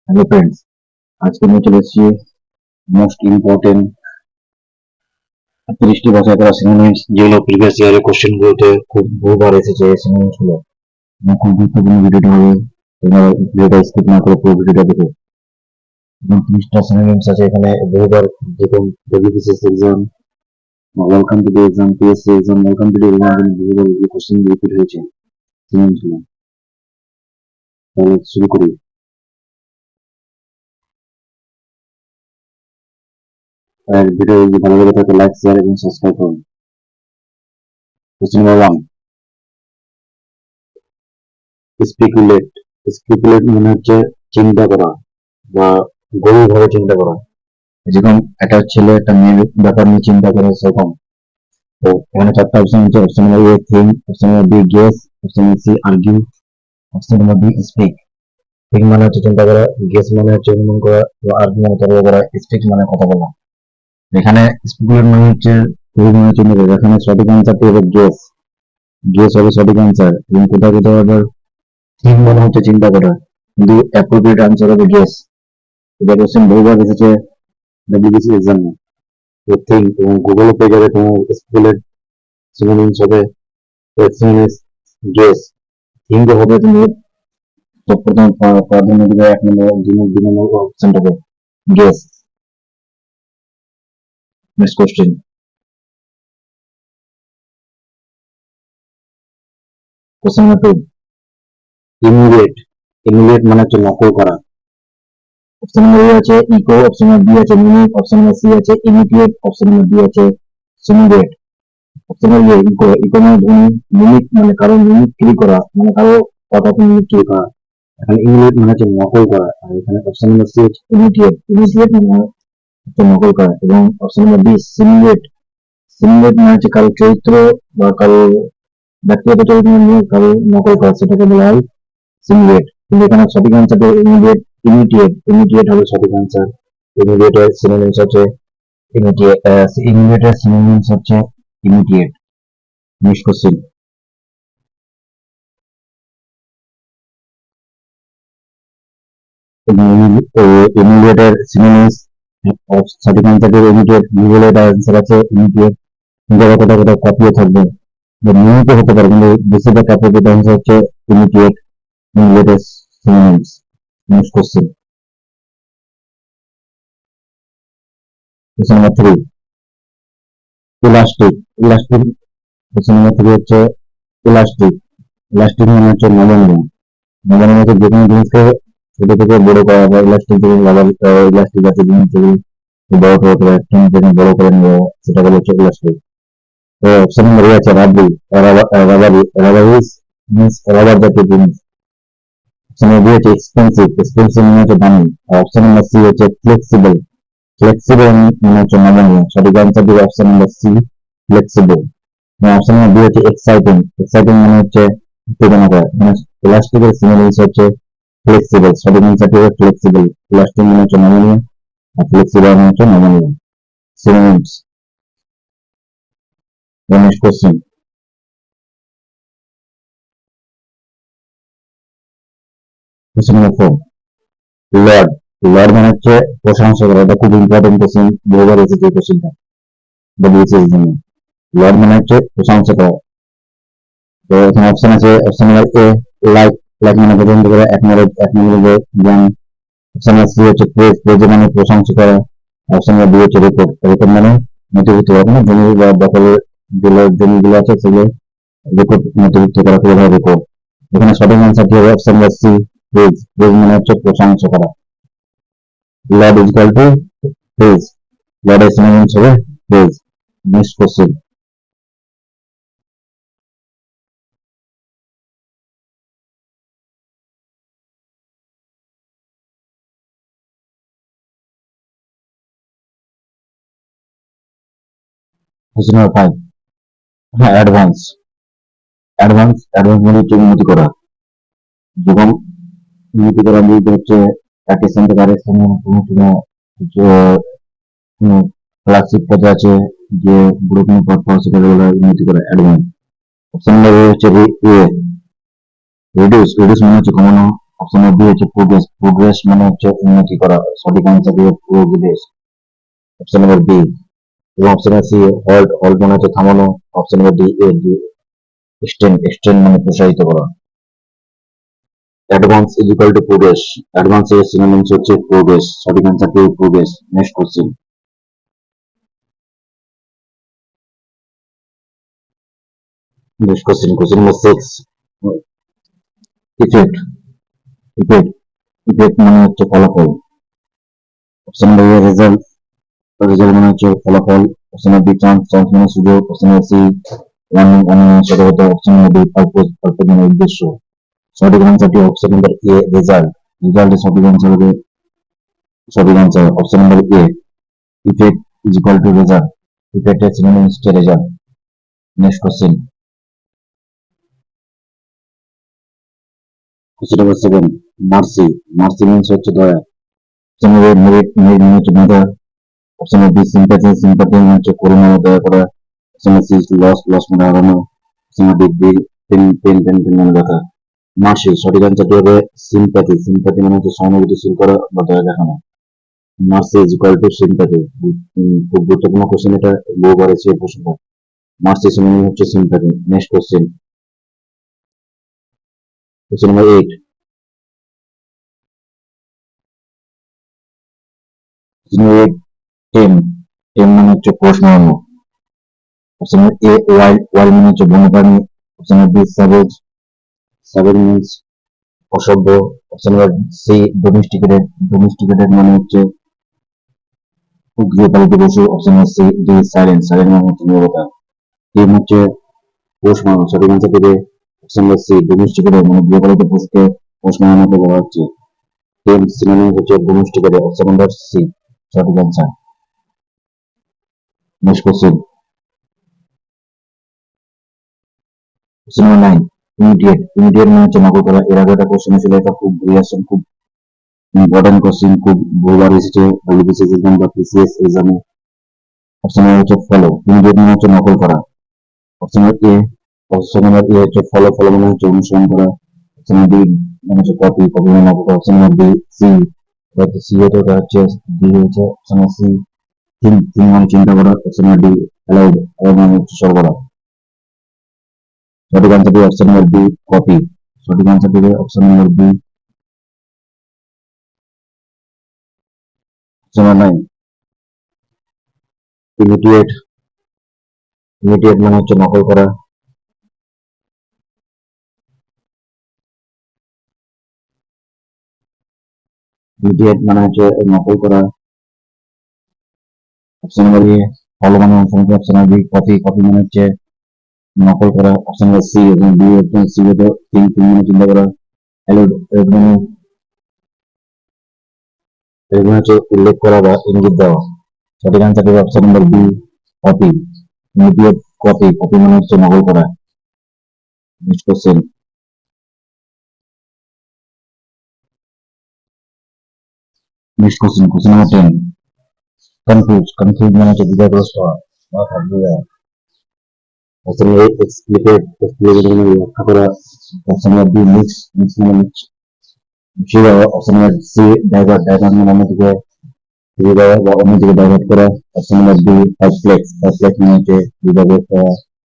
Hello friends, আজকে নিয়ে চলে এসেছি মোস্ট ইম্পর্টেন্ট 30টি বাছাই করা সিনোনিমস, যেগুলো প্রিভিয়াস ইয়ারের কোশ্চেন গুলোতে খুব বহুবার এসেছে। এই সিনোনিমস গুলো খুব গুরুত্বপূর্ণ ভিডিওটি হবে। তোমরা ভিডিওটা স্কিপ না করে পুরো ভিডিওটা দেখো। এবং 30টা সিনোনিমস আছে এখানে বহুবার, যেরকম WBCS exam, welcome to the exam, PSC exam, welcome to the exam, বহুবার এই কোশ্চেন রিপিট হয়েছে সিনোনিমস গুলো। তাহলে শুরু করি। আর ভিডিও যদি ভালো লেগে থাকে লাইক, শেয়ার এবং সাবস্ক্রাইব করুন। Question number 1, স্পিকুলেট। স্পিকুলেট মানে হচ্ছে চিন্তা করা বা গভীরভাবে চিন্তা করা। যেরকম একটা ছেলে একটা মেয়ের ব্যাপার নিয়ে চিন্তা করে সেরকম। তো এখানে চারটা অপশন হচ্ছে: option number A think, option number B guess, option number C argue, option number D speak. Think মানে হচ্ছে চিন্তা করা, গেস মানে হচ্ছে অনুমান করা, আর্গিউ মানে তর্ক করা, স্পিক মানে কথা বলা। এখানে স্পিকুলেট মানে হচ্ছে গভীর মানে চিন্তা করা। এখানে সঠিক অ্যান্সারটি হবে গেস। গেস হবে সঠিক অ্যান্সার। এবং কোথাও কোথাও আবার থিঙ্ক মনে হচ্ছে চিন্তা করা, কিন্তু অ্যাপ্রোপ্রিয়েট আনসার হবে গেস। এটা কোশ্চেন বহুবার এসেছে ডব্লিউবিসি এক্সামে। তো থিঙ্ক, এবং গুগলে পেয়ে যাবে তোমার স্কুলের সিনোনিমস হবে সিনোনিমস গেস। থিঙ্ক হবে তুমি প্রথম প্রাধান্য দিবে 1 নম্বর, 2 নম্বর অপশনটাকে guess. Next question. Question number 2, immediate. Immediate মানে হচ্ছে নকল করা। অপশন নাম্বার এ আছে ইকো, অপশন নাম্বার বি আছে মিমিক, অপশন নাম্বার সি আছে ইমিডিয়েট, অপশন নাম্বার ডি আছে simulate. Option number A echo. Echo মানে ধ্বনি, মিমিক মানে কারো মিমিক্রি করা, মানে কারো কথাকে মিমিক্রি করা। এখানে ইমিডিয়েট মানে হচ্ছে নকল করা। আর এখানে অপশন নাম্বার সি হচ্ছে ইমিডিয়েট। ইমিডিয়েট মানে হচ্ছে নকল করা। এবং option number D simulate. Simulate মানে হচ্ছে কারো চরিত্র বা কারো ব্যক্তিগত চরিত্র নিয়ে কারো নকল করা, সেটাকে বলা হয় সিমুলেট। কিন্তু এখানে সঠিক অ্যান্সার ইমিডিয়েট। ইমিডিয়েট, ইমিডিয়েট হবে সঠিক অ্যান্সার। ইমিডিয়েটের সিনোনিমস হচ্ছে ইমিডিয়েট। ইমিডিয়েটের সিনোনিমস হচ্ছে ইমিডিয়েট। Next question. ইমিডিয়েটের সিনোনিমস, সঠিক অ্যান্সার ইমিডিয়েট। গুগলে এটার অ্যান্সার আছে ইমিডিয়েট। কিন্তু কোথাও কোথাও কপিও থাকবে, নিয়মিত হতে পারে, কিন্তু বেশিরভাগ অ্যাপ্রোপ্রিয়েট অ্যান্সার হচ্ছে ইমিডিয়েট। ইমিডিয়েটের synonyms. Next question. Question number 3, elastic. Elastic. Question number 3 হচ্ছে ইলাস্টিক। ইলাস্টিক মানে হচ্ছে নমনীয়। নমনীয় হচ্ছে যে কোনো জিনিসকে ছোট থেকে বড় করা যায়। ইলাস্টিক থেকে রাবার, ইলাস্টিক আছে জিনিস থেকে বড় করে দেওয়া, ট্রেন থেকে বড় করে নেওয়া, সেটা বলে হচ্ছে ইলাস্টিক। তো অপশন নাম্বার এ আছে rubbery. Rubbery. Rubberies means rubber জাতীয় জিনিস। অপশন নাম্বার বি হচ্ছে এক্সপেন্সিভ। এক্সপেন্সিভ মানে হচ্ছে দামি। আর অপশন নাম্বার সি হচ্ছে ফ্লেক্সিবল। ফ্লেক্সিবল মানে হচ্ছে নমনীয়। সঠিক অ্যান্সার দিবে option number C, flexible. Option number B হচ্ছে এক্সাইটিং। এক্সাইটিং মানে হচ্ছে উত্তেজনা করা। মানে ইলাস্টিকের সিনোনিমস হচ্ছে ফ্লেক্সিবল। সঠিক অ্যান্সারটি হবে ফ্লেক্সিবল। ইলাস্টিক মানে হচ্ছে নমনীয়, আর ফ্লেক্সিবল মানে হচ্ছে নমনীয়। Synonyms. Next question. Question number 4, Lord. Lord মানে হচ্ছে প্রশংসা করা। এটা খুব ইম্পর্টেন্ট কোশ্চেন, বহুবার এসেছে এই কোশ্চেনটা ডব্লিউবিসিএস জন্য। লর্ড মানে হচ্ছে প্রশংসা করা। তো এখানে অপশন আছে অপশন নাম্বার এ লাইক। লাইক মানে পছন্দ করা, একনোলেজ জ্ঞান। অপশন নাম্বার সি হচ্ছে প্রেজ। প্রেজ মানে প্রশংসা করা। অপশন নাম্বার ডি হচ্ছে রেকর্ড। রেকর্ড মানে নথিভুক্ত করা, মানে জমি বা দখলের যে জমিগুলো আছে সেগুলো রেকর্ড, নথিভুক্ত করা করে রেকর্ড। এখানে সঠিক অ্যান্সারটি হবে option number C, praise. Praise মানে হচ্ছে প্রশংসা করা। Laud is equal to praise. লর্ডের সিনোনিমস হবে praise. Next question. Question number 5, হ্যাঁ অ্যাডভান্স। অ্যাডভান্স। অ্যাডভান্স মানে হচ্ছে উন্নতি করা। যেমন উন্নতি করা বলতে হচ্ছে একই স্থান থেকে আরেক স্থানে কোনো কোনো কোনো ক্লাসিক পথে আছে যে বড় কোনো পথ পাওয়া, সেটাকে বলা হয় উন্নতি করা, অ্যাডভান্স। অপশন নাম্বার এ হচ্ছে রিডিউস। রিডিউস মানে হচ্ছে কমানো। অপশন নাম্বার বি হচ্ছে প্রোগ্রেস, প্রোগ্রেস মানে হচ্ছে উন্নতি করা, সঠিক আনসার হবে প্রোগ্রেস, অপশন নাম্বার বি। এবং option number C halt, halt মানে হচ্ছে থামানো, অপশন নাম্বার ডি এ এক্সটেন্ড, এক্সটেন্ড মানে প্রসারিত করা। Advance is equal to progress, advance এর সিনোনিমস হচ্ছে প্রোগ্রেস, সঠিক আনসার কি progress. Next question, question number 6, effect, effect, effect মানে হচ্ছে ফলাফল, option number A result, result মানে হচ্ছে ফলাফল, option number B chance, chance মানে সুযোগ, option number C warning, warning মানে সতর্কতা, option number D purpose, purpose মানে উদ্দেশ্য। সঠিক আনসারটি অপশন নাম্বার এ রেজাল্ট, রেজাল্টের সঠিক আনসার হবে, সঠিক answer option number A effect is equal to result, ইফেক্টের সিনোনিম হচ্ছে result. Next question, question number 7, mercy, mercy means হচ্ছে দয়া, option number A merit, merit মানে হচ্ছে মেধা, option number B sympathy, sympathy মানে হচ্ছে করুণা ও দয়া করা, option number C loss, loss মানে হারানো, option number D pain, pain, pain, pain মানে ব্যথা। মার্সি সঠিক আনসারটি হবে সিম্প্যাথি, সিম্প্যাথি মানে হচ্ছে সহানুভূতিশীল করা বা দয়া দেখানো। Mercy is equal to sympathy. খুব গুরুত্বপূর্ণ কোশ্চেন এটা, বহুবার এসে প্রশ্নটা। মার্সি সিনোনিম হচ্ছে sympathy. Next question, question number 8, question number 8 tame, tame মানে হচ্ছে পোষ মানানো, option number A wild, wild মানে হচ্ছে বন্যপ্রাণী, option number B savage, savage means অসভ্য, option number C domesticated, domesticated মানে হচ্ছে গৃহপালিত পশু, option number C D silent, silent মানে হচ্ছে নীরবতা। টেম হচ্ছে পোষ মানানো, সঠিক আনসার দেবে অপশন নাম্বার সি ডোমেস্টিকেটেড মানে গৃহপালিত পশুকে পোষ মানানোকে বলা হচ্ছে। টেম সিনোনিম হচ্ছে ডোমেস্টিকেটেড, অপশন নাম্বার সি সঠিক answer. Next question, question number 9, immediate, immediate মানে হচ্ছে নকল করা। এর আগে একটা কোশ্চেন ছিল, এটা খুব রিয়াকশন, খুব ইম্পর্টেন্ট কোশ্চেন, খুব বহুবার এসেছে ডব্লিউবিসিএস এক্সাম বা পিসিএস এক্সামে। অপশন নাম্বার হচ্ছে ফলো, ইমিডিয়েট মানে হচ্ছে নকল করা, অপশন নাম্বার এ, অপশন নাম্বার এ হচ্ছে ফলো, ফলো মানে হচ্ছে অনুসরণ করা, অপশন নাম্বার বি মানে হচ্ছে কপি, কপি মানে নকল করা, option number B C, C হচ্ছে ওটা হচ্ছে ডি হচ্ছে option number C think, think মানে চিন্তা করা, option number D allowed, allowed মানে হচ্ছে সর করা। সঠিক আনসার দিবে অপশন নাম্বার বি কপি, সঠিক আনসার দিবে option number B. Option number 9, immediate, immediate মানে হচ্ছে নকল করা, ইমিডিয়েট মানে হচ্ছে নকল করা, অপশন নাম্বার এ ফলো মানে অনুসরণ করা, option number B copy, copy মানে হচ্ছে নকল করা, অপশন নাম্বার সি এবং ডি হচ্ছে সি হচ্ছে থিঙ্ক, থিঙ্ক মানে চিন্তা করা, অ্যালাউড, অ্যালাউড মানে এগুলো হচ্ছে উল্লেখ করা বা ইঙ্গিত দেওয়া। সঠিক আনসার হবে option number B copy, immediate copy, copy মানে হচ্ছে নকল করা। Next question, next question, question number 10, confuse, confuse মানে হচ্ছে দ্বিধাগ্রস্ত হওয়া বা ভাবতে যাওয়া, অপশন এ এক্সপ্লিকেট, এক্সপ্লিকেট মানে ব্যাখ্যা করা, option number B mix, mix মানে মিশিয়ে দেওয়া, option number C divert, divert মানে অন্যদিকে ফিরিয়ে দেওয়া বা অন্যদিকে ডাইভার্ট করা, option number D perplex, perplex মানে হচ্ছে দ্বিধাগ্রস্ত হওয়া,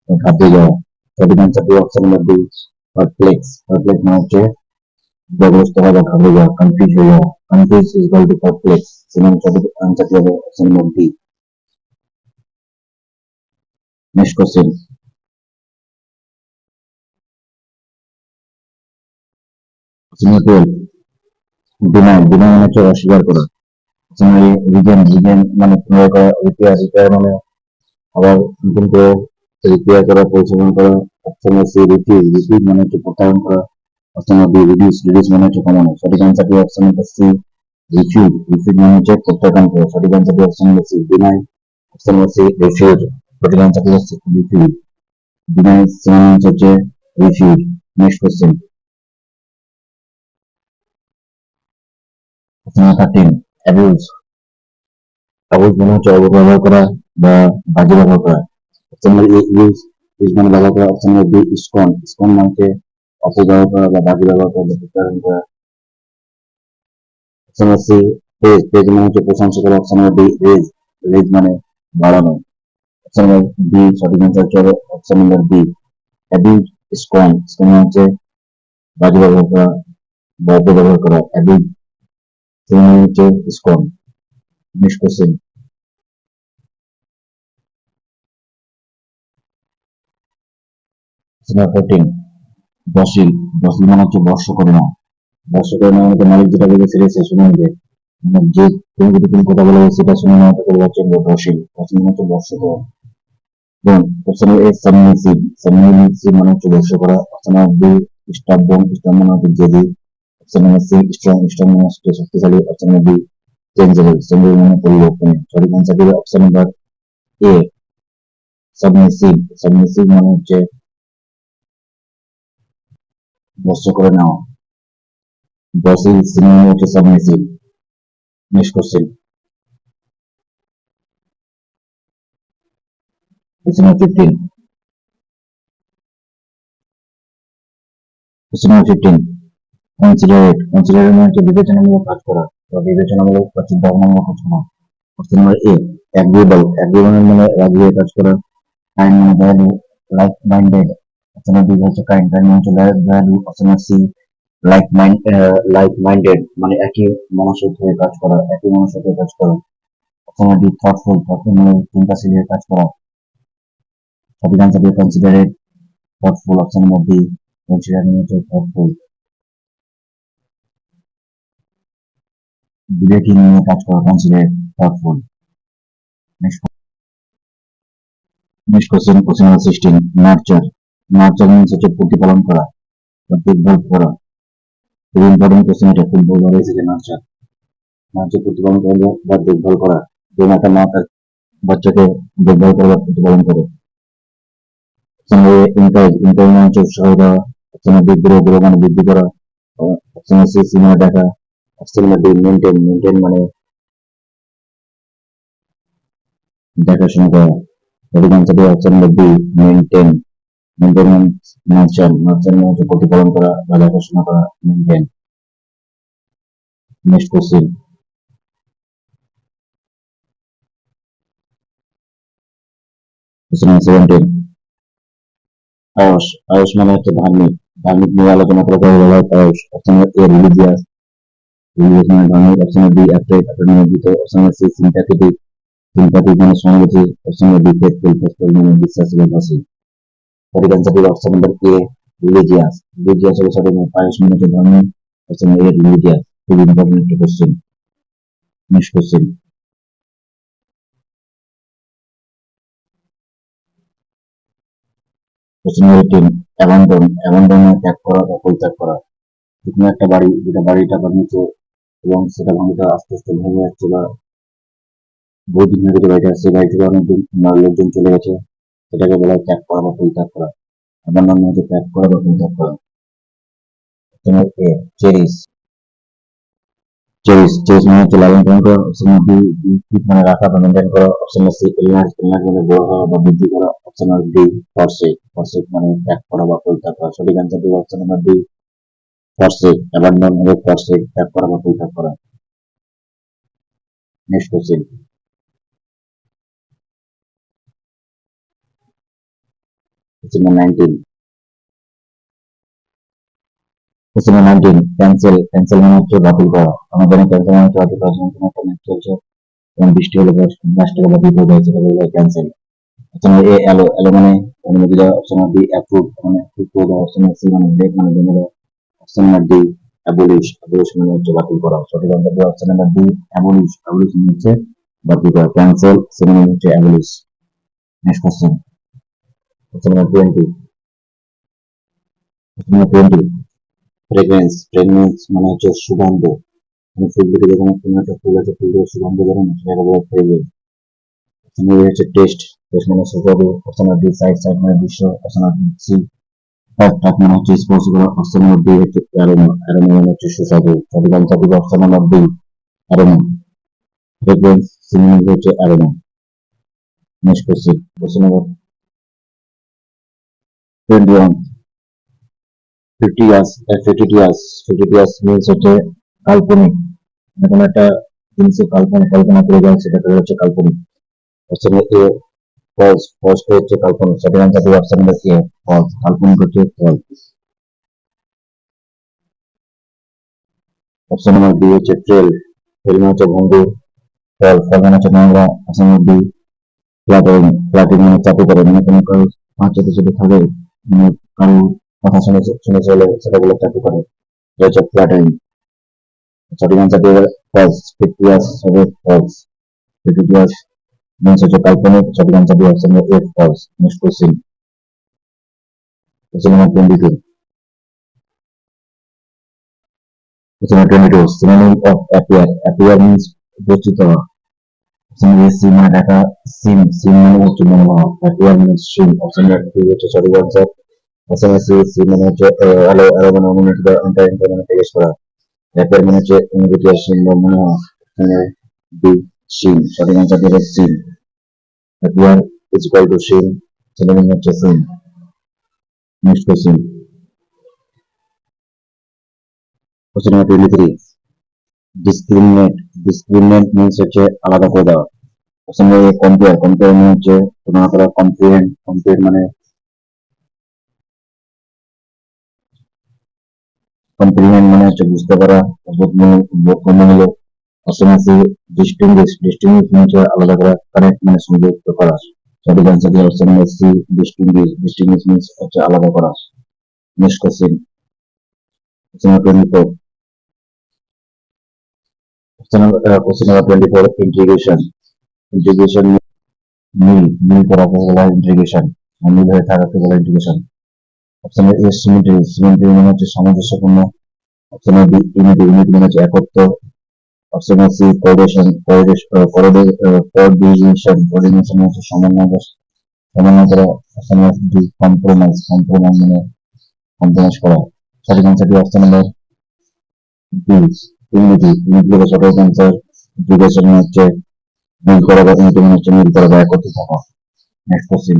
ঘাবড়ে যাওয়া। সঠিক আনসার হবে option number D perplex, perplex মানে হচ্ছে দ্বিধাগ্রস্ত হওয়া বা ঘাবড়ে যাওয়া, কনফিউজ হয়ে যাওয়া, কনফিউজ ইজ ইকুয়াল টু পারপ্লেক্স, সঠিক আনসার হবে option number D. Next question, question number 12, deny, deny মানে হচ্ছে অস্বীকার করা, অপশন নাম্বার এ রিগেন, রিগেন মানে পুনরায় করা, রিপেয়ার, রিপেয়ার মানে আবার নতুন করে রিপেয়ার করা, পরিচালনা করা, option number C refuse, refuse মানে হচ্ছে প্রত্যাহার করা, option number B reduce, reduce মানে হচ্ছে কমানো। সঠিক আনসার হবে option number C refuse, refuse মানে হচ্ছে প্রত্যাখ্যান করা। সঠিক আনসার হবে option number C deny, option number C refuse, সঠিক আনসার হবে রিফিউজ, ডিনাই সিনোনিমস হচ্ছে refuse. Next question, question number 13, abuse, abuse মানে হচ্ছে অপব্যবহার করা বা বাজে ব্যবহার করা, অপশন নাম্বার এ ইউজ, ইউজ মানে ব্যবহার করা, অপশন নাম্বার বি ইসকন, ইসকন মানে হচ্ছে অপব্যবহার করা বা বাজে ব্যবহার করা বা প্রত্যাহার করা, option number C praise, praise মানে হচ্ছে প্রশংসা করা। Option number D raise, raise মানে বাড়ানো। অপশন নাম্বার বি সঠিক অ্যান্সার হচ্ছে option number B abuse, scorn, scorn হচ্ছে বাজে ব্যবহার করা বা অপব্যবহার করা। অ্যাবিউজ মানে হচ্ছে স্কর্ন। নেক্সট কোশ্চেন, নাম্বার 14 বসিল, বসিল মানে হচ্ছে বর্ষ করে না। বর্ষ করে না মানে মালিক যেটা বলে সেটা সে শুনে নেবে, মানে যে তুমি যদি কোনো কথা বলে সেটা শুনে নেওয়াটা করে হচ্ছে বসিল, বসিল মানে হচ্ছে বর্ষ করা। Then option A submissive, submissive মানে হচ্ছে বর্ষ করা। অপশন বি স্টাববর্ন, স্টাববর্ন মানে হচ্ছে জেদি। Option number C strong, strong মানে হচ্ছে শক্তিশালী। Option number B changeable, changeable মানে পরিবর্তন। সঠিক অ্যান্সার হবে option number A submissive, submissive মানে হচ্ছে বর্ষ করে নেওয়া। বসিল সিনোনিম হচ্ছে submissive. Next question, question number 15, question number 15 considerate, considerate মানে হচ্ছে বিবেচনামূলক কাজ করা বা বিবেচনামূলক বা চিন্তাভাবনামূলক কাজ করা। অপশন নাম্বার এ অ্যাগ্রিয়েবল, অ্যাগ্রিয়েবল মানে রাজি হয়ে কাজ করা। কাইন্ড মানে value, like minded. Option number B হচ্ছে কাইন্ড, কাইন্ড মানে হচ্ছে value. Option number C like minded মানে একই মনস্ক হয়ে কাজ করা, একই মনস্ক হয়ে কাজ করা। Option number D thoughtful, thoughtful মানে চিন্তাশীল হয়ে কাজ করা। সঠিক আনসার দিয়ে considerate, thoughtful. Option number D considerate হচ্ছে থটফুল, বিবেকহীন নিয়ে কাজ করা, considerate thoughtful. Next, next question, question number 16 nurture, nurture means হচ্ছে প্রতিপালন করা বা দেখভাল করা। খুব ইম্পর্টেন্ট কোশ্চেন, এটা খুব বড় এসেছে। নার্চার নার্চার প্রতিপালন করা বা দেখভাল করা। যেমন একটা মা তার বাচ্চাকে দেখভাল করে বা প্রতিপালন করে। অপশন এ এনকারেজ, এনকারেজ মানে হচ্ছে উৎসাহ দেওয়া। অপশন বি গ্রো, গ্রো মানে বৃদ্ধি করা। অপশন সি সিনেমা দেখা। অপশন ডি মেনটেন, মেনটেন মানে দেখাশোনা করা। সঠিক আনসার দিয়ে option B maintain, maintenance. Nurture, nurture মানে হচ্ছে প্রতিপালন করা বা দেখাশোনা করা, maintain. Next question, question number 17 আয়স, আয়স মানে হচ্ছে ধার্মিক, ধার্মিক নিয়ে আলোচনা করে তাকে বলা হয় আয়স। অপশন এ রিলিজিয়াস, রিলিজিয়াস মানে ধার্মিক। অপশন বি অ্যাট্রাক্ট, অ্যাট্রাক্ট মানে ভীত। অপশন সি সিম্প্যাথেটিক, সিম্প্যাথিক মানে সহানুভূতি। অপশন বি ফেথফুল, ফেথফুল মানে বিশ্বাসী বা দাসী। সঠিক আনসার হবে অপশন নাম্বার এ রিলিজিয়াস, রিলিজিয়াস হলো সঠিক। আয়স মানে হচ্ছে ধার্মিক। Option A religious. খুব ইম্পর্টেন্ট একটা question. Next question, question number 18 abandon, abandon মানে ত্যাগ করা বা পরিত্যাগ করা। যেকোনো একটা বাড়ি, যেটা বাড়িটা বানিয়েছে এবং সেটা ভাঙতে আস্তে আস্তে ভেঙে যাচ্ছে বা বহুদিন ধরে যে বাড়িটা, সেই বাড়ি থেকে অনেকদিন লোকজন চলে গেছে, সেটাকে বলা হয় ত্যাগ করা বা পরিত্যাগ করা। অ্যাবান্ডন মানে হচ্ছে ত্যাগ করা বা পরিত্যাগ করা। তোমার এ চেরিশ, চেরিশ, চেরিশ মানে হচ্ছে লালন পালন করা। অপশন বি কিপ মানে রাখা বা মেনটেন করা। অপশন সি এনলার্জ, এনলার্জ মানে বড় হওয়া বা বৃদ্ধি করা। অপশন ডি ফরসেক, ফরসেক মানে ত্যাগ করা বা পরিত্যাগ করা। সঠিক আনসার হবে অপশন নাম্বার ডি ফরসেক। অ্যাবান্ডন হলো ফরসেক, ত্যাগ করা বা পরিত্যাগ করা। Next question, question number 19, question number 19 cancel, cancel মানে হচ্ছে বাতিল করা। আমরা জানি ক্যান্সেল মানে হচ্ছে বাতিল করা। যেমন কোনো একটা ম্যাচ চলছে এবং বৃষ্টি হলে ম্যাচটাকে বাতিল করে দেয়, সেটাকে বলা হয় cancel. Option A allow, allow মানে অনুমতি দেওয়া। অপশন বি অ্যাপ্রুভ মানে অ্যাপ্রুভ করে দেওয়া। অপশন সি মানে ব্রেক মানে ভেঙে দেওয়া। অপশন ডি অ্যাবলিশ, অ্যাবলিশ মানে হচ্ছে বাতিল করা। সঠিক আনসার হবে option number D abolish, abolish মানে হচ্ছে বাতিল করা। ক্যান্সেল মানে হচ্ছে abolish. Next question, question number 20, question number 20 fragrance, fragrance মানে হচ্ছে সুগন্ধ। মানে ফুল থেকে যখন কোনো একটা ফুল আছে, ফুল থেকে সুগন্ধ বেরোনো, সেটাকে বলা হয় ফ্রেগ্রেন্স। অপশন বি হচ্ছে টেস্ট, টেস্ট মানে সুস্বাদু। অপশন ডি সাইড, সাইড মানে দৃশ্য। অপশন সি টাক, টাক মানে হচ্ছে স্পর্শ করা। অপশন নাম্বার ডি হচ্ছে অ্যারোমা, অ্যারোমা মানে হচ্ছে সুস্বাদু। সঠিক আনসার হবে option number D aroma. Fragrance synonym হচ্ছে aroma. Next question, question number 21 50 years, 50 years, 50 years means হচ্ছে কাল্পনিক, কোনো একটা জিনিসের কল্পনা কল্পনা করে যায়, সেটাকে বলা হচ্ছে কাল্পনিক। অপশন এ ফলস, ফলসটা হচ্ছে কাল্পনিক, সঠিক আনসার হবে অপশন নাম্বার এ ফলস, কাল্পনিক হচ্ছে ফলস। অপশন নাম্বার বি হচ্ছে ট্রেল, ট্রেল মানে হচ্ছে ভঙ্গুর, ফল, ফল মানে হচ্ছে নোংরা। Option number D flattering, flattering মানে চাপে করে, মানে কোনো কারো পাঁচ চোখে চোখে থাকে, মানে কারো কথা শুনে শুনে চলে, সেটা বলে চাপে করে, এটা হচ্ছে ফ্ল্যাটারিং। সঠিক আনসার হবে ফলস, ফিকটিয়াস হবে ফলস, ফিকটিয়াস মিনস হচ্ছে কাল্পনিক, সঠিক আনসার হবে option number A false. Next question, question number 22, question number 22, synonym of appear, appear means উপস্থিত হওয়া। অপশন এ সি মানে দেখা, সিন, সিন মানে হচ্ছে মনে হওয়া, appear means seen, option number D হচ্ছে সঠিক আনসার। অপশন সি, সি মানে হচ্ছে আলো, আলো মানে অনুমতি দেওয়া, এন্টার, এন্টার মানে প্রবেশ করা, অ্যাপিয়ার মানে হচ্ছে অনুভূতি আর সিন বা মনে হওয়া। অপশন ডি সিন, সঠিক আনসার হবে seen. Appear is equal to seen, synonym হচ্ছে seen. Next question, question number 23, discriminate, discriminate means হচ্ছে আলাদা করে দেওয়া। অপশন এ কম্পেয়ার, কম্পেয়ার মানে হচ্ছে তুলনা করা, কম্প্রিহেন্ড, কম্প্রিহেন্ড মানে কম্প্রিহেন্ড মানে হচ্ছে বুঝতে পারা, বোধগম্যমূলক। অপশন আছে ডিস্টিংগুইশ, ডিস্টিংগুইশ মানে হচ্ছে আলাদা করা, কানেক্ট মানে সংযুক্ত করা। সঠিক আনসার দিয়ে option number C distinguish, distinguish means হচ্ছে আলাদা করা। Next question, question number 24, question number 24, integration, integration মিল, মিল করাকে বলা হয় ইন্টিগ্রেশন, মিল হয়ে থাকাকে বলা হয় integration. Option A symmetry, symmetry মানে হচ্ছে সামঞ্জস্যপূর্ণ। অপশন বি ইউনিটি, ইউনিটি মানে হচ্ছে একত্ব। Option C coordination, coordination, coordination মানে হচ্ছে সমন্বয়, সমন্বয় করা। অপশন ডি কম্প্রোমাইজ, কম্প্রোমাইজ মানে কম্প্রোমাইজ করা। সঠিক আনসারটি option number B unity, unity হলো সঠিক আনসার। ইন্টিগ্রেশন মানে হচ্ছে মিল করা, বা ইউনিটি মানে হচ্ছে মিল করা বা একত্র থাকা। নেক্সট কোশ্চেন,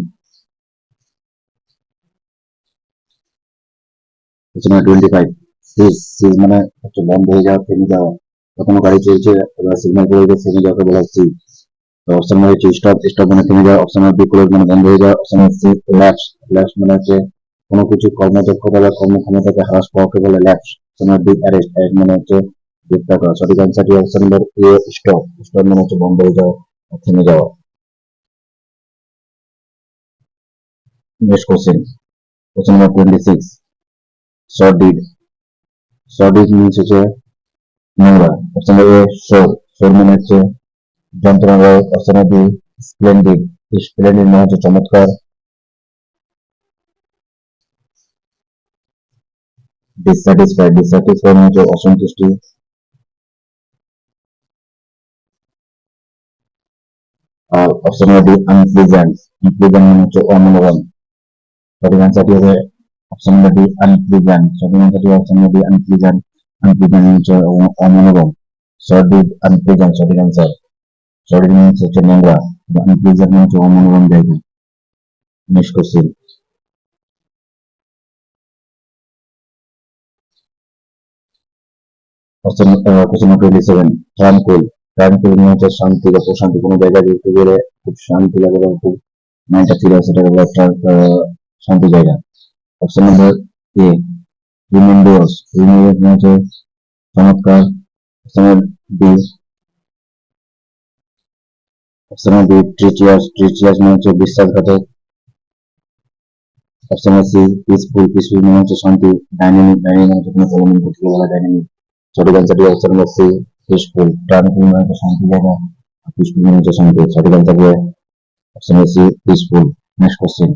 কোশ্চেন নাম্বার 25, সিজ, সিজ মানে হচ্ছে বন্ধ হয়ে যাওয়া, থেমে যাওয়া। কোনো গাড়ি চলছে, এবার সিগন্যাল করে থেমে যাওয়াকে বলা হয় সিজ। তো অপশন মানে হচ্ছে স্টপ, স্টপ মানে থেমে যাওয়া। অপশন বি ক্লোজ মানে বন্ধ হয়ে যাওয়া। অপশন সি ল্যাপস, ল্যাপস মানে হচ্ছে কোনো কিছু কর্মদক্ষতা বা কর্মক্ষমতাকে হ্রাস পাওয়াকে বলে lapse. Option D arrest, arrest মানে হচ্ছে গ্রেফতার করা। সঠিক আনসারটি option number A stop, stop মানে হচ্ছে বন্ধ হয়ে যাওয়া, থেমে যাওয়া। Next question, question number 26, sordid, sordid means হচ্ছে নোংরা। অপশন এ শোর, শোর মানে হচ্ছে যন্ত্রণাদায়ক। অপশন বি স্প্লেন্ডিড, স্প্লেন্ডিড মানে হচ্ছে চমৎকার। ডিসস্যাটিসফাইড, ডিসস্যাটিসফাইড মানে হচ্ছে অসন্তুষ্টি। আর অপশন ডি আনপ্লেজেন্ট, আনপ্লেজেন্ট মানে হচ্ছে অমনোরম। সঠিক আনসারটি হবে অপশন নাম্বার ডি আনপ্লেজেন্ট, সঠিক আনসারটি option number D unpleasant, unpleasant মানে হচ্ছে অমনোরম। সর্ডিড আনপ্লেজেন্ট সঠিক আনসার। সর্ডিড মিনস হচ্ছে নোংরা, আনপ্লেজেন্ট মানে হচ্ছে অমনোরম জায়গা। Next question, question number 27, tranquil, tranquil মানে হচ্ছে শান্তি বা প্রশান্তি। কোনো জায়গায় যেতে গেলে খুব শান্তি লাগে বা খুব মাইন্ডটা ফিরে আসে, সেটাকে বলা হয় শান্তি জায়গা। অপশন নাম্বার এ রিমেন্ডিওস, রিমেন্ডিওস মানে হচ্ছে চমৎকার। অপশন বি, অপশন বি ট্রিচিয়াস, ট্রিচিয়াস মানে হচ্ছে বিশ্বাসঘাতক। অপশন সি পিসফুল, পিসফুল মানে হচ্ছে শান্তি। ডাইনামিক, ডাইনামিক মানে হচ্ছে কোনো চলমান গতিকে বলা হয় ডাইনামিক। সঠিক আনসারটি অপশন নাম্বার সি পিসফুল, ট্রানকুইল মানে হচ্ছে শান্তি জায়গা, পিসফুল মানে হচ্ছে শান্তি। সঠিক আনসার হবে option C peaceful. Next question,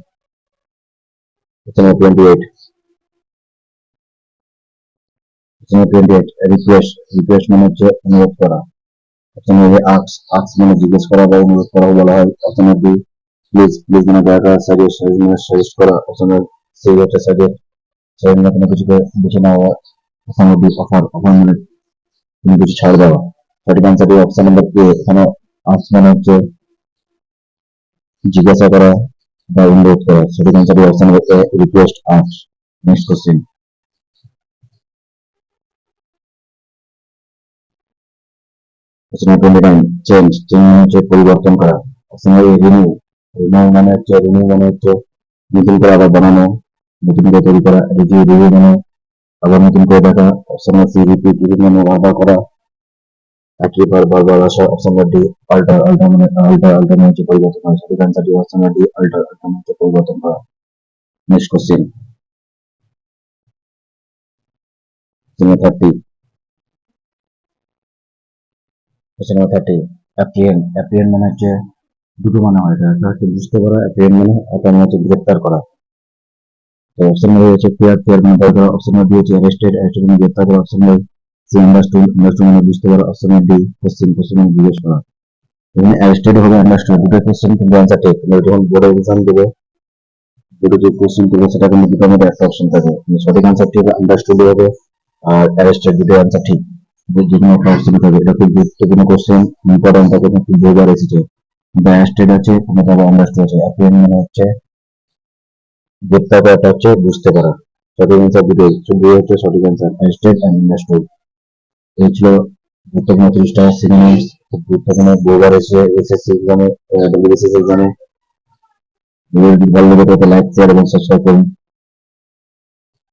question number 28, question number 28, request, request মানে হচ্ছে অনুরোধ করা। অপশন এ আক্স, আক্স মানে জিজ্ঞেস করা বা অনুরোধ করা বলা হয়। অপশন বি প্লিজ, প্লিজ মানে দয়া করা, সাজেস্ট, সাজেস্ট মানে সাজেস্ট করা। অপশন সি হচ্ছে সাজেস্ট, সাজেস্ট মানে কোনো কিছুকে বেছে নেওয়া। অপশন ডি অফার, অফার মানে কোনো কিছু ছাড় দেওয়া। সঠিক আনসার হবে অপশন নাম্বার এ। এখানে আক্স মানে হচ্ছে জিজ্ঞাসা করা বা অনুরোধ করা। সঠিক আনসার হবে option number A request asks. Next question, option number 29 change, change মানে হচ্ছে পরিবর্তন করা। অপশন নাম্বার রিনিউ, রিনিউ মানে হচ্ছে নতুন করে আবার বানানো, নতুন করে তৈরি করা। রিভিউ, রিভিউ মানে আবার নতুন করে দেখা। Option number C repeat, repeat মানে আবার করা, একইবার বারবার আসা। Option number D alter, alter মানে হচ্ছে পরিবর্তন করা। সঠিক answer D, option number D alter মানে হচ্ছে পরিবর্তন করা। Next question, question number 30, question number 30 apprehend, apprehend মানে হচ্ছে দুটো মানে হয়, এটা হচ্ছে বুঝতে পারা, অ্যাপ্রিহেন্ড মানে এটা মানে হচ্ছে গ্রেপ্তার করা। তো অপশন নাম্বার হচ্ছে ফেয়ার, ফেয়ার মানে ভয় করা। অপশন নাম্বার বি হচ্ছে অ্যারেস্টেড, অ্যারেস্টেড মানে গ্রেপ্তার করা। Option number C understood, understood মানে বুঝতে পারা। Option number D question, question মানে জিজ্ঞেস করা। এখানে অ্যারেস্টেড হবে, আন্ডারস্টুড, দুটো কোশ্চেন কিন্তু অ্যান্সার ঠিক। কিন্তু যখন বোর্ডে এক্সাম দেবে, দুটো যে কোশ্চেন করবে সেটা কিন্তু দুটোর মধ্যে একটা অপশন থাকে, কিন্তু সঠিক আনসার ঠিক আন্ডারস্টুড হবে আর অ্যারেস্টেড, দুটো আনসার ঠিক, যে কোনো একটা অপশন থাকবে। এটা খুব গুরুত্বপূর্ণ কোশ্চেন, ইম্পর্টেন্ট, তাকে খুব বহুবার এসেছে। অ্যারেস্টেড আছে, তারপর আন্ডারস্টুড আছে। অ্যাপ্রিহেন্ড মানে হচ্ছে গ্রেপ্তার করাটা হচ্ছে বুঝতে পারা। সঠিক অ্যান্সার দুটোই, দুটোই হচ্ছে সঠিক অ্যান্সার, অ্যারেস্টেড এন্ড আন্ডারস্টুড। এই ছিল গুরুত্বপূর্ণ 30টা সিনোনিমস, খুব গুরুত্বপূর্ণ, বহুবার এসে এসএসসি এক্সামে, ডব্লিউবিসিএস এক্সামে। ভিডিওটি ভালো লেগে থাকলে লাইক, শেয়ার এবং সাবস্ক্রাইব করুন।